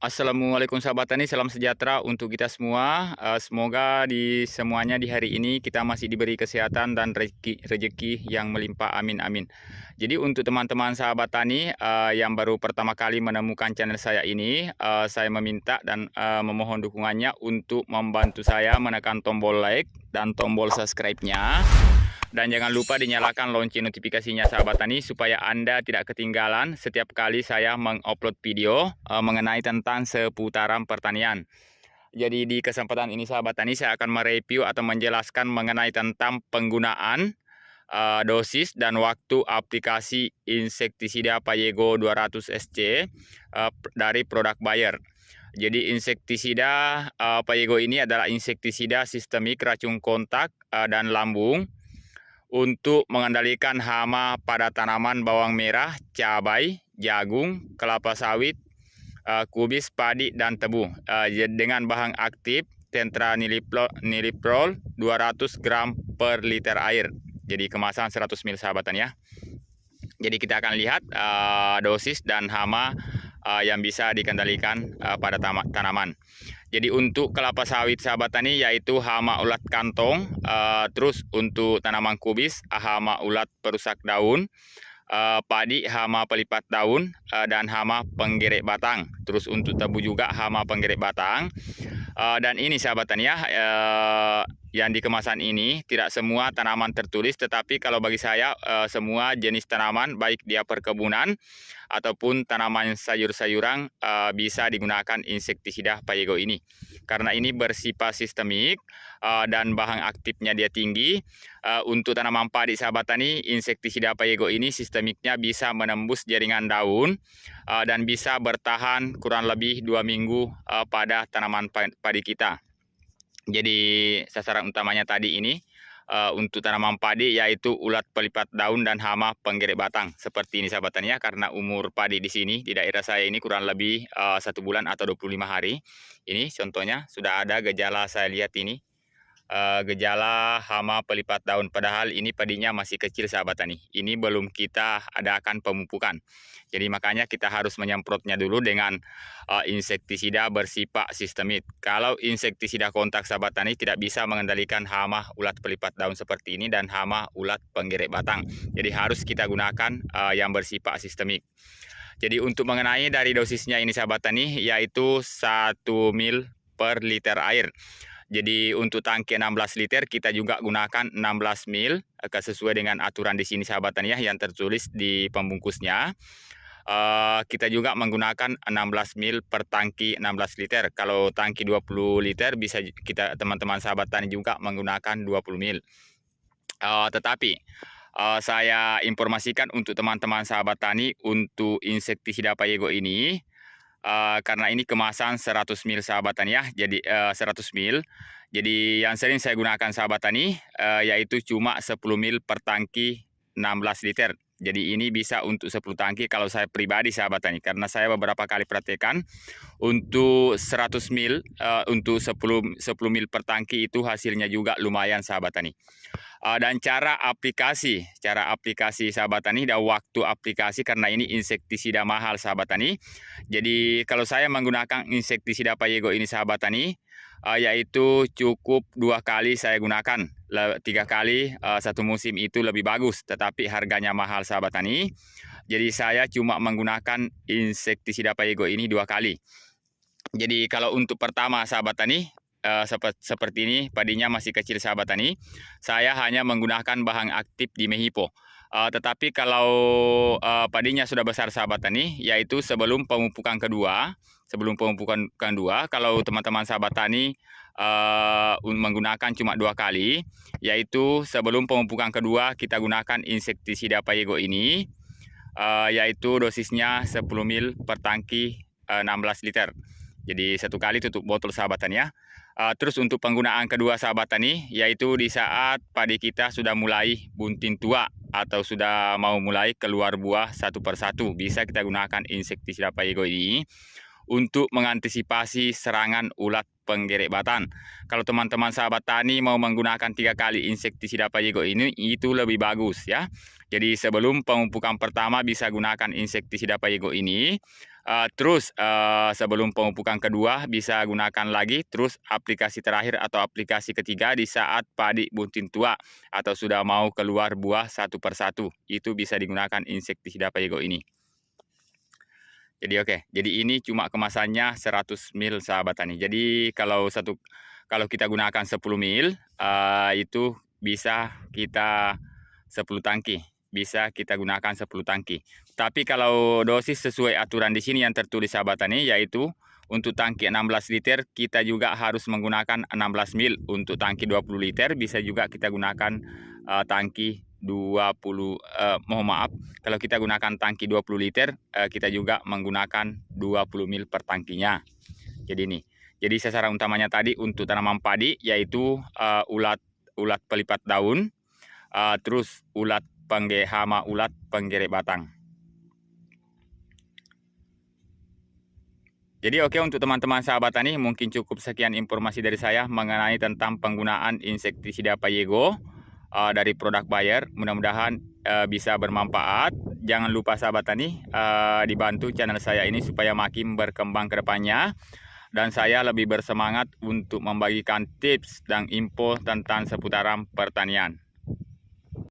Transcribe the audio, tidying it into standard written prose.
Assalamualaikum sahabat tani, salam sejahtera untuk kita semua. Semoga semuanya di hari ini kita masih diberi kesehatan dan rezeki yang melimpah. Amin amin. Jadi untuk teman-teman sahabat tani yang baru pertama kali menemukan channel saya ini, saya meminta dan memohon dukungannya untuk membantu saya menekan tombol like dan tombol subscribe-nya. Dan jangan lupa dinyalakan lonceng notifikasinya sahabat tani supaya Anda tidak ketinggalan setiap kali saya mengupload video mengenai tentang seputaran pertanian. Jadi di kesempatan ini sahabat tani saya akan mereview atau menjelaskan mengenai tentang penggunaan dosis dan waktu aplikasi insektisida Payego 200 SC dari produk Bayer. Jadi insektisida Payego ini adalah insektisida sistemik racun kontak dan lambung untuk mengendalikan hama pada tanaman bawang merah, cabai, jagung, kelapa sawit, kubis, padi, dan tebu. Dengan bahan aktif Tentra-Niliprol 200 gram per liter air. Jadi kemasan 100 ml sahabatan ya. Jadi kita akan lihat dosis dan hama yang bisa dikendalikan pada tanaman. Jadi untuk kelapa sawit sahabat tani yaitu hama ulat kantong, terus untuk tanaman kubis hama ulat perusak daun, padi hama pelipat daun, dan hama penggerek batang. Terus untuk tebu juga hama penggerek batang. Dan ini sahabat tani ya, yang di kemasan ini tidak semua tanaman tertulis, tetapi kalau bagi saya semua jenis tanaman baik dia perkebunan ataupun tanaman sayur-sayuran bisa digunakan insektisida Payego ini. Karena ini bersifat sistemik dan bahan aktifnya dia tinggi. Untuk tanaman padi sahabat tani, insektisida Payego ini sistemiknya bisa menembus jaringan daun dan bisa bertahan kurang lebih 2 minggu pada tanaman padi kita. Jadi sasaran utamanya tadi ini untuk tanaman padi yaitu ulat pelipat daun dan hama penggerek batang. Seperti ini sahabat tani ya, karena umur padi di sini di daerah saya ini kurang lebih 1 bulan atau 25 hari. Ini contohnya sudah ada gejala saya lihat ini. Gejala hama pelipat daun, padahal ini padinya masih kecil sahabat tani. Ini belum kita adakan pemupukan. Jadi makanya kita harus menyemprotnya dulu dengan insektisida bersifat sistemik. Kalau insektisida kontak sahabat tani tidak bisa mengendalikan hama ulat pelipat daun seperti ini dan hama ulat penggerek batang. Jadi harus kita gunakan yang bersifat sistemik. Jadi untuk mengenai dari dosisnya ini sahabat tani yaitu 1 ml per liter air. Jadi untuk tangki 16 liter kita juga gunakan 16 ml sesuai dengan aturan di sini sahabat tani ya yang tertulis di pembungkusnya. Kita juga menggunakan 16 ml per tangki 16 liter. Kalau tangki 20 liter bisa kita teman-teman sahabat tani juga menggunakan 20 ml. Tetapi saya informasikan untuk teman-teman sahabat tani untuk insektisida Payego ini karena ini kemasan 100 ml sahabat tani ya, jadi 100 ml. Jadi yang sering saya gunakan sahabat tani yaitu cuma 10 ml per tangki 16 liter. Jadi ini bisa untuk 10 tangki kalau saya pribadi sahabat tani, karena saya beberapa kali praktekkan untuk 100 ml untuk 10 ml per tangki itu hasilnya juga lumayan sahabat tani. Dan cara aplikasi sahabat tani dan waktu aplikasi, karena ini insektisida mahal sahabat tani. Jadi kalau saya menggunakan insektisida Payego ini sahabat tani yaitu cukup 2 kali saya gunakan. 3 kali satu musim itu lebih bagus, tetapi harganya mahal sahabat tani. Jadi saya cuma menggunakan insektisida Payego ini 2 kali. Jadi kalau untuk pertama sahabat tani seperti ini padinya masih kecil sahabat tani, saya hanya menggunakan bahan aktif di Mehipo. Tetapi kalau padinya sudah besar sahabat tani, yaitu sebelum pemupukan kedua, kalau teman-teman sahabat tani menggunakan cuma 2 kali, yaitu sebelum pemupukan kedua kita gunakan insektisida Payego ini, yaitu dosisnya 10 ml per tangki 16 liter. Jadi 1 kali tutup botol sahabat tani ya. Terus untuk penggunaan kedua sahabat tani yaitu di saat padi kita sudah mulai bunting tua atau sudah mau mulai keluar buah satu persatu, bisa kita gunakan insektisida Payego ini untuk mengantisipasi serangan ulat penggerek batang. Kalau teman-teman sahabat tani mau menggunakan 3 kali insektisida Payego ini, itu lebih bagus ya. Jadi sebelum pemupukan pertama bisa gunakan insektisida Payego ini. Terus sebelum pemupukan kedua bisa gunakan lagi. Terus aplikasi terakhir atau aplikasi ketiga di saat padi bunting tua atau sudah mau keluar buah satu persatu. Itu bisa digunakan insektisida Payego ini. Jadi oke, jadi ini cuma kemasannya 100 ml sahabat tani. Jadi kalau kita gunakan 10 ml itu bisa kita 10 tangki. Bisa kita gunakan 10 tangki. Tapi kalau dosis sesuai aturan di sini yang tertulis sahabat tani, yaitu untuk tangki 16 liter kita juga harus menggunakan 16 ml. Untuk tangki 20 liter bisa juga kita gunakan tangki 20, mohon maaf, kalau kita gunakan tangki 20 liter kita juga menggunakan 20 ml per tangkinya. Jadi ini. Jadi sasaran utamanya tadi untuk tanaman padi yaitu ulat pelipat daun, terus hama ulat penggerek batang. Jadi oke, untuk teman-teman sahabat tani mungkin cukup sekian informasi dari saya mengenai tentang penggunaan insektisida Payego dari produk Bayer. Mudah-mudahan bisa bermanfaat. Jangan lupa sahabat tani dibantu channel saya ini supaya makin berkembang ke depannya. Dan saya lebih bersemangat untuk membagikan tips dan info tentang seputaran pertanian.